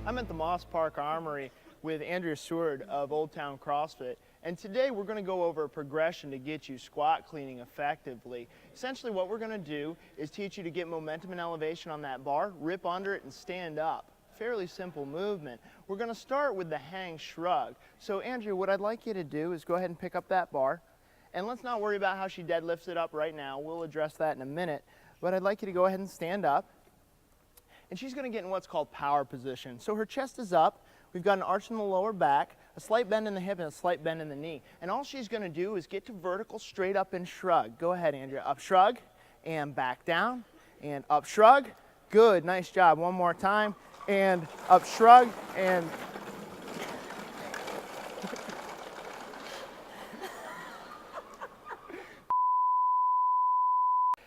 I'm at the Moss Park Armory with Andrea Seward of Old Town CrossFit, and today we're going to go over a progression to get you squat cleaning effectively. Essentially what we're going to do is teach you to get momentum and elevation on that bar, rip under it and stand up. Fairly simple movement. We're going to start with the hang shrug. So Andrea, what I'd like you to do is go ahead and pick up that bar, and let's not worry about how she deadlifts it up right now. We'll address that in a minute, but I'd like you to go ahead and stand up. And she's going to get in what's called power position. So her chest is up, we've got an arch in the lower back, a slight bend in the hip and a slight bend in the knee. And all she's going to do is get to vertical, straight up and shrug. Go ahead, Andrea. Up shrug and back down and up shrug. Good, nice job. One more time. And up shrug and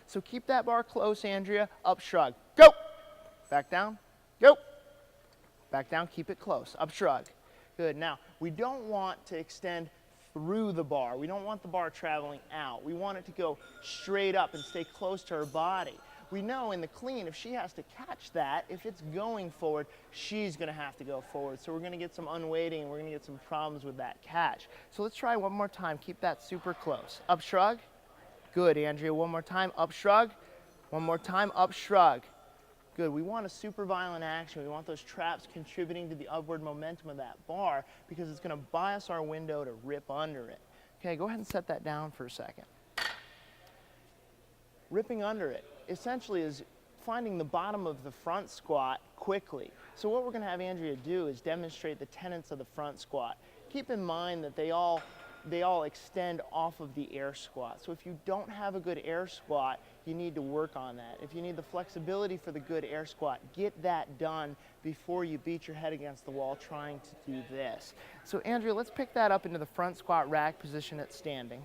so keep that bar close, Andrea. Up shrug. Go! Back down, go. Back down, keep it close. Up shrug. Good. Now, we don't want to extend through the bar. We don't want the bar traveling out. We want it to go straight up and stay close to her body. We know in the clean, if she has to catch that, if it's going forward, she's going to have to go forward. So we're going to get some unweighting and we're going to get some problems with that catch. So let's try one more time. Keep that super close. Up shrug. Good, Andrea. One more time. Up shrug. One more time. Up shrug. Good. We want a super violent action. We want those traps contributing to the upward momentum of that bar because it's going to bias our window to rip under it. Okay, go ahead and set that down for a second. Ripping under it essentially is finding the bottom of the front squat quickly. So what we're going to have Andrea do is demonstrate the tenets of the front squat. Keep in mind that they all extend off of the air squat. So if you don't have a good air squat, you need to work on that. If you need the flexibility for the good air squat, get that done before you beat your head against the wall trying to do this. So Andrea, let's pick that up into the front squat rack position at standing.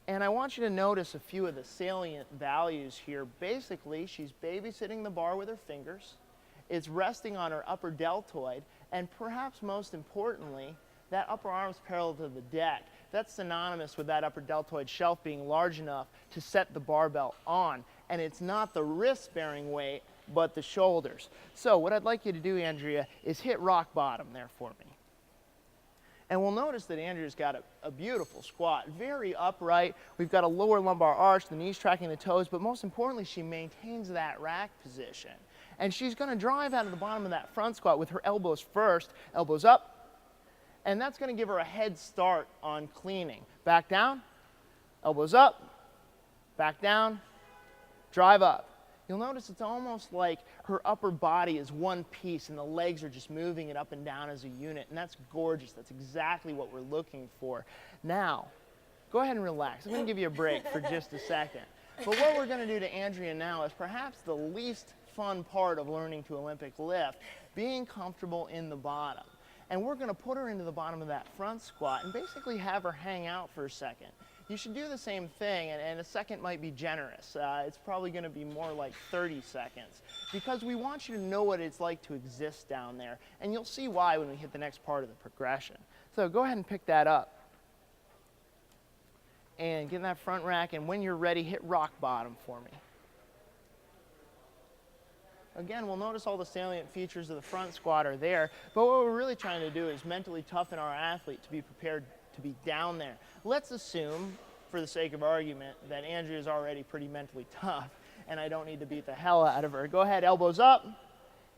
And I want you to notice a few of the salient values here. Basically, she's babysitting the bar with her fingers. It's resting on her upper deltoid, and perhaps most importantly, that upper arm's parallel to the deck. That's synonymous with that upper deltoid shelf being large enough to set the barbell on. And it's not the wrist-bearing weight, but the shoulders. So what I'd like you to do, Andrea, is hit rock bottom there for me. And we'll notice that Andrea's got a beautiful squat, very upright. We've got a lower lumbar arch, the knees tracking the toes, but most importantly, she maintains that rack position. And she's going to drive out of the bottom of that front squat with her elbows first, elbows up, and that's going to give her a head start on cleaning. Back down, elbows up, back down, drive up. You'll notice it's almost like her upper body is one piece and the legs are just moving it up and down as a unit, and that's gorgeous. That's exactly what we're looking for. Now, go ahead and relax. I'm going to give you a break for just a second. But what we're going to do to Andrea now is perhaps the least fun part of learning to Olympic lift, being comfortable in the bottom. And we're going to put her into the bottom of that front squat and basically have her hang out for a second. You should do the same thing, and a second might be generous. It's probably going to be more like 30 seconds because we want you to know what it's like to exist down there, and you'll see why when we hit the next part of the progression. So go ahead and pick that up and get in that front rack, and when you're ready, hit rock bottom for me. Again, we'll notice all the salient features of the front squat are there, but what we're really trying to do is mentally toughen our athlete to be prepared to be down there. Let's assume, for the sake of argument, that Andrea is already pretty mentally tough and I don't need to beat the hell out of her. Go ahead, elbows up,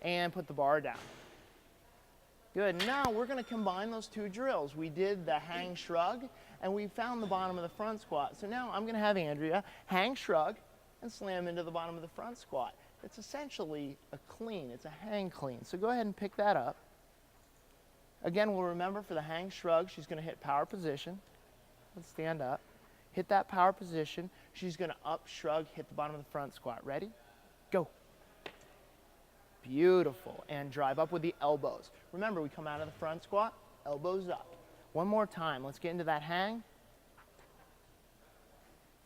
and put the bar down. Good. Now we're going to combine those two drills. We did the hang shrug, and we found the bottom of the front squat. So now I'm going to have Andrea hang shrug and slam into the bottom of the front squat. It's essentially a clean. It's a hang clean. So go ahead and pick that up. Again, we'll remember for the hang shrug, she's going to hit power position. Let's stand up. Hit that power position. She's going to up shrug, hit the bottom of the front squat. Ready? Go. Beautiful. And drive up with the elbows. Remember, we come out of the front squat, elbows up. One more time. Let's get into that hang.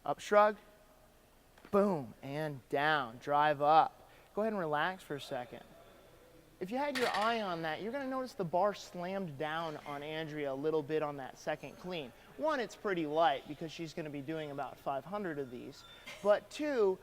Up shrug. Boom, and down, drive up. Go ahead and relax for a second. If you had your eye on that, you're going to notice the bar slammed down on Andrea a little bit on that second clean. One, it's pretty light because she's going to be doing about 500 of these. But two,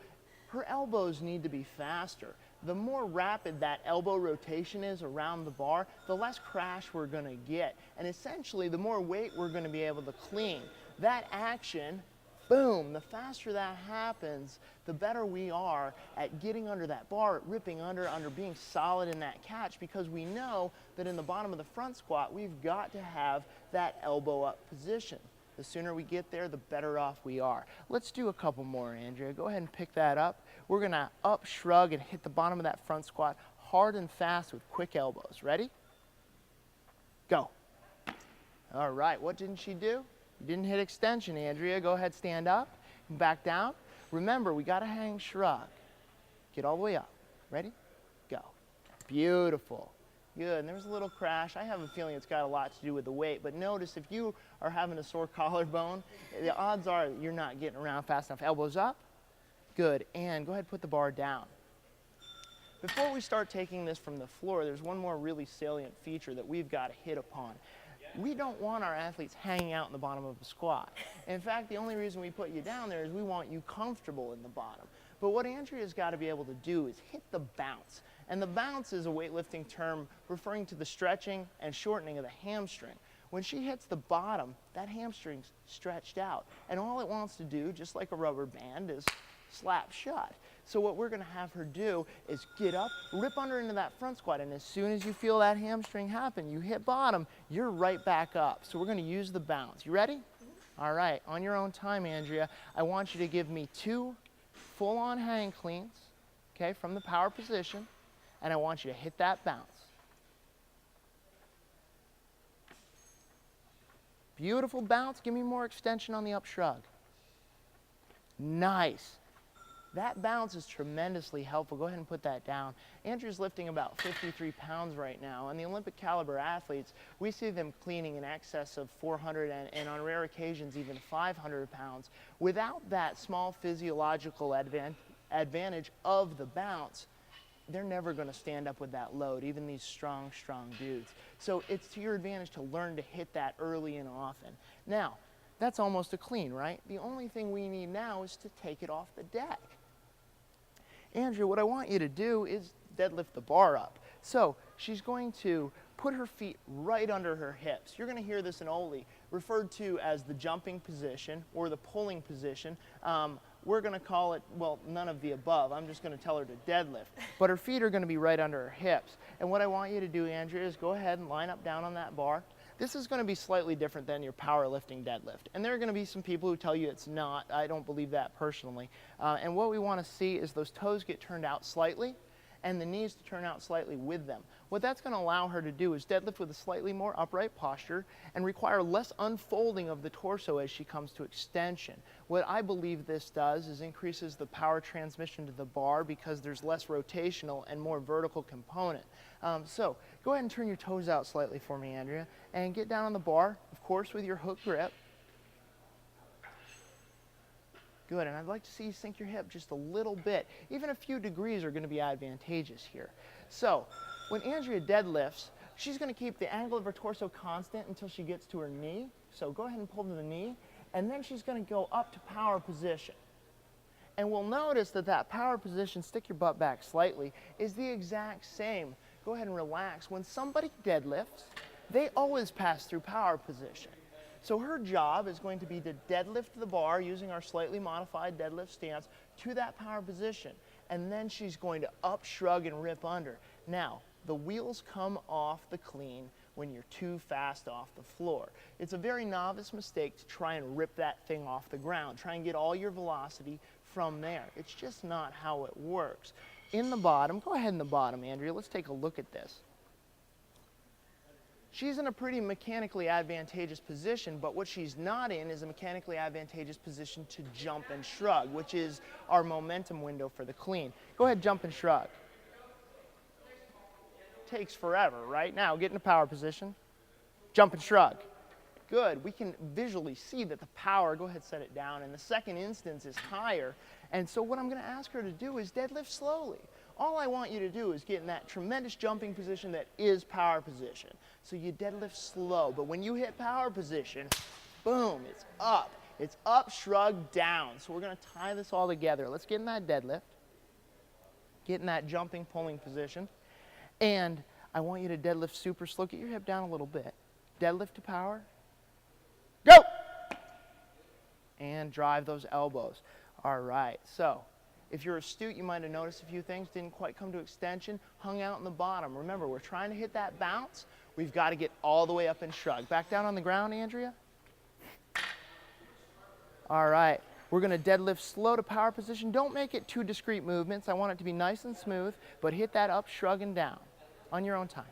her elbows need to be faster. the more rapid that elbow rotation is around the bar, the less crash we're going to get. And essentially, the more weight we're going to be able to clean. That action, boom, the faster that happens, the better we are at getting under that bar, ripping under being solid in that catch, because we know that in the bottom of the front squat, we've got to have that elbow up position. The sooner we get there, the better off we are. Let's do a couple more, Andrea. Go ahead and pick that up. We're gonna up shrug and hit the bottom of that front squat hard and fast with quick elbows. Ready? Go. All right, what didn't she do? You didn't hit extension, Andrea. Go ahead, stand up, back down. Remember, we gotta hang shrug. Get all the way up. Ready? Go. Beautiful. Good, and there was a little crash. I have a feeling it's got a lot to do with the weight, but notice if you are having a sore collarbone, the odds are that you're not getting around fast enough. Elbows up. Good, and go ahead and put the bar down. Before we start taking this from the floor, there's one more really salient feature that we've got to hit upon. We don't want our athletes hanging out in the bottom of the squat. In fact, the only reason we put you down there is we want you comfortable in the bottom. But what Andrea's got to be able to do is hit the bounce. And the bounce is a weightlifting term referring to the stretching and shortening of the hamstring. When she hits the bottom, that hamstring's stretched out. And all it wants to do, just like a rubber band, is slap shut. So what we're going to have her do is get up, rip under into that front squat, and as soon as you feel that hamstring happen, you hit bottom, you're right back up. So we're going to use the bounce. You ready? All right, on your own time, Andrea, I want you to give me 2 full-on hang cleans, okay, from the power position, and I want you to hit that bounce. Beautiful bounce. Give me more extension on the up shrug. Nice. That bounce is tremendously helpful. Go ahead and put that down. Andrew's lifting about 53 pounds right now, and the Olympic caliber athletes, we see them cleaning in excess of 400 and on rare occasions even 500 pounds. Without that small physiological advantage of the bounce, they're never going to stand up with that load, even these strong dudes. So it's to your advantage to learn to hit that early and often. Now, that's almost a clean, right? The only thing we need now is to take it off the deck. Andrea, what I want you to do is deadlift the bar up. So she's going to put her feet right under her hips. You're going to hear this in Oli, referred to as the jumping position or the pulling position. We're going to call it, well, none of the above. I'm just going to tell her to deadlift. But her feet are going to be right under her hips. And what I want you to do, Andrea, is go ahead and line up down on that bar. This is going to be slightly different than your powerlifting deadlift. And there are going to be some people who tell you it's not. I don't believe that personally. And what we want to see is those toes get turned out slightly and the knees to turn out slightly with them. What that's going to allow her to do is deadlift with a slightly more upright posture and require less unfolding of the torso as she comes to extension. What I believe this does is increases the power transmission to the bar because there's less rotational and more vertical component. So go ahead and turn your toes out slightly for me, Andrea, and get down on the bar, of course, with your hook grip. Good, and I'd like to see you sink your hip just a little bit. Even a few degrees are going to be advantageous here. So, when Andrea deadlifts, she's going to keep the angle of her torso constant until she gets to her knee. So go ahead and pull to the knee, and then she's going to go up to power position. And we'll notice that that power position, stick your butt back slightly, is the exact same. Go ahead and relax. When somebody deadlifts, they always pass through power position. So her job is going to be to deadlift the bar using our slightly modified deadlift stance to that power position. And then she's going to up, shrug, and rip under. Now, the wheels come off the clean when you're too fast off the floor. It's a very novice mistake to try and rip that thing off the ground. Try and get all your velocity from there. It's just not how it works. In the bottom, go ahead in the bottom, Andrea. Let's take a look at this. She's in a pretty mechanically advantageous position, but what she's not in is a mechanically advantageous position to jump and shrug, which is our momentum window for the clean. Go ahead, jump and shrug. Takes forever, right? Now, get into power position. Jump and shrug. Good. We can visually see that the power, go ahead, set it down, and the second instance is higher. And so what I'm going to ask her to do is deadlift slowly. All I want you to do is get in that tremendous jumping position that is power position. So you deadlift slow, but when you hit power position, boom, it's up. It's up, shrug, down. So we're going to tie this all together. Let's get in that deadlift. Get in that jumping, pulling position. And I want you to deadlift super slow. Get your hip down a little bit. Deadlift to power. Go! And drive those elbows. All right, so if you're astute, you might have noticed a few things. Didn't quite come to extension, hung out in the bottom. Remember, we're trying to hit that bounce. We've got to get all the way up and shrug. Back down on the ground, Andrea. All right, we're going to deadlift slow to power position. Don't make it two discrete movements. I want it to be nice and smooth, but hit that up, shrug, and down on your own time.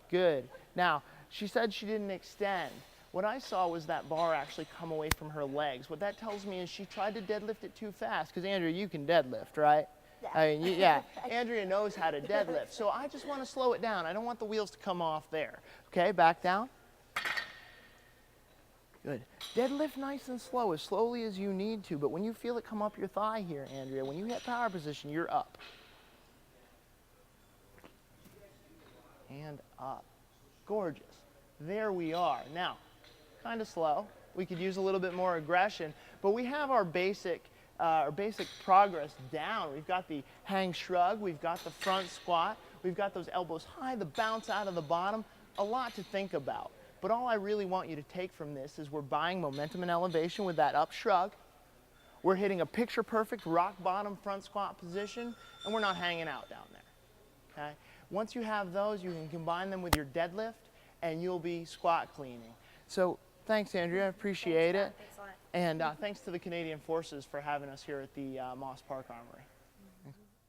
Good. Now, she said she didn't extend. What I saw was that bar actually come away from her legs. What that tells me is she tried to deadlift it too fast, because Andrea, you can deadlift, right? Yeah. I mean, yeah, Andrea knows how to deadlift. So I just want to slow it down. I don't want the wheels to come off there. Okay, back down. Good. Deadlift nice and slow, as slowly as you need to, but when you feel it come up your thigh here, Andrea, when you hit power position, you're up. And up. Gorgeous. There we are. Now, kind of slow. We could use a little bit more aggression, but we have our basic progress down. We've got the hang shrug, we've got the front squat, we've got those elbows high, the bounce out of the bottom, a lot to think about. But all I really want you to take from this is we're buying momentum and elevation with that up shrug. We're hitting a picture perfect rock bottom front squat position, and we're not hanging out down there. Okay? Once you have those, you can combine them with your deadlift, and you'll be squat cleaning. So thanks, Andrea. I appreciate it. Thanks a lot. And thanks to the Canadian Forces for having us here at the Moss Park Armory.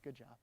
Good job.